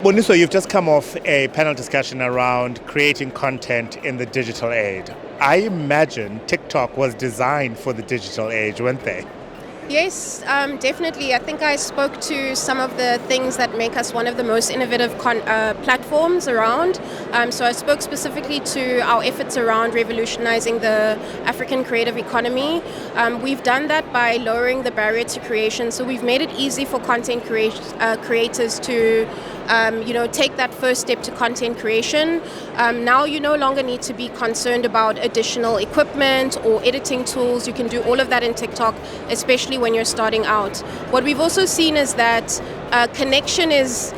Boniso, you've just come off a panel discussion around creating content in the digital age. I imagine TikTok was designed for the digital age, weren't they? Yes, definitely. I think I spoke to some of the things that make us one of the most innovative platforms around. So I spoke specifically to our efforts around revolutionizing the African creative economy. We've done that by lowering the barrier to creation. So we've made it easy for content creators to take that first step to content creation. Now you no longer need to be concerned about additional equipment or editing tools. You can do all of that in TikTok, especially when you're starting out. What we've also seen is that connection is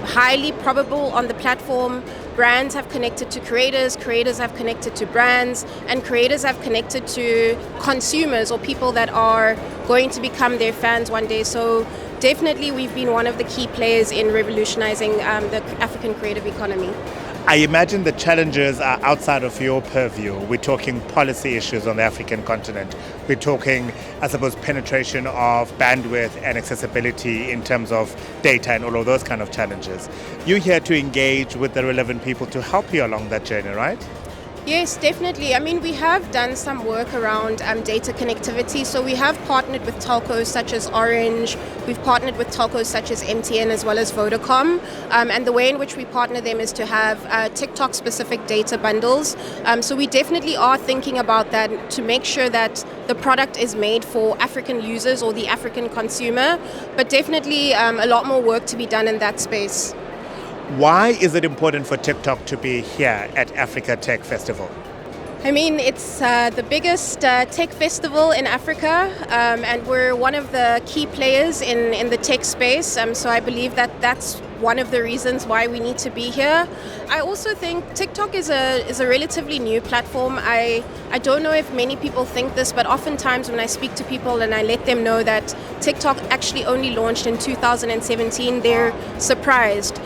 highly probable on the platform. Brands have connected to creators have connected to brands, and creators have connected to consumers or people that are going to become their fans one day. So definitely we've been one of the key players in revolutionizing the African creative economy. I imagine the challenges are outside of your purview. We're talking policy issues on the African continent. We're talking, I suppose, penetration of bandwidth and accessibility in terms of data and all of those kind of challenges. You're here to engage with the relevant people to help you along that journey, right? Yes, definitely. I mean, we have done some work around data connectivity. So we have partnered with telcos such as Orange. We've partnered with telcos such as MTN as well as Vodacom. And the way in which we partner them is to have TikTok-specific data bundles. So we definitely are thinking about that to make sure that the product is made for African users or the African consumer. But definitely a lot more work to be done in that space. Why is it important for TikTok to be here at Africa Tech Festival? I mean, it's the biggest tech festival in Africa, and we're one of the key players in the tech space. So I believe that that's one of the reasons why we need to be here. I also think TikTok is a relatively new platform. I don't know if many people think this, but oftentimes when I speak to people and I let them know that TikTok actually only launched in 2017, they're surprised.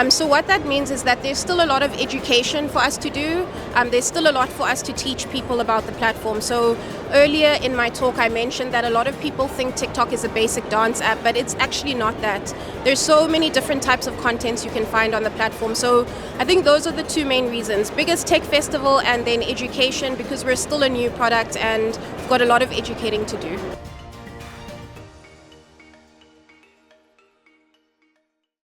So what that means is that there's still a lot of education for us to do. There's still a lot for us to teach people about the platform. So earlier in my talk, I mentioned that a lot of people think TikTok is a basic dance app, but it's actually not that. There's so many different types of contents you can find on the platform. So I think those are the two main reasons. Biggest tech festival and then education, because we're still a new product and we've got a lot of educating to do.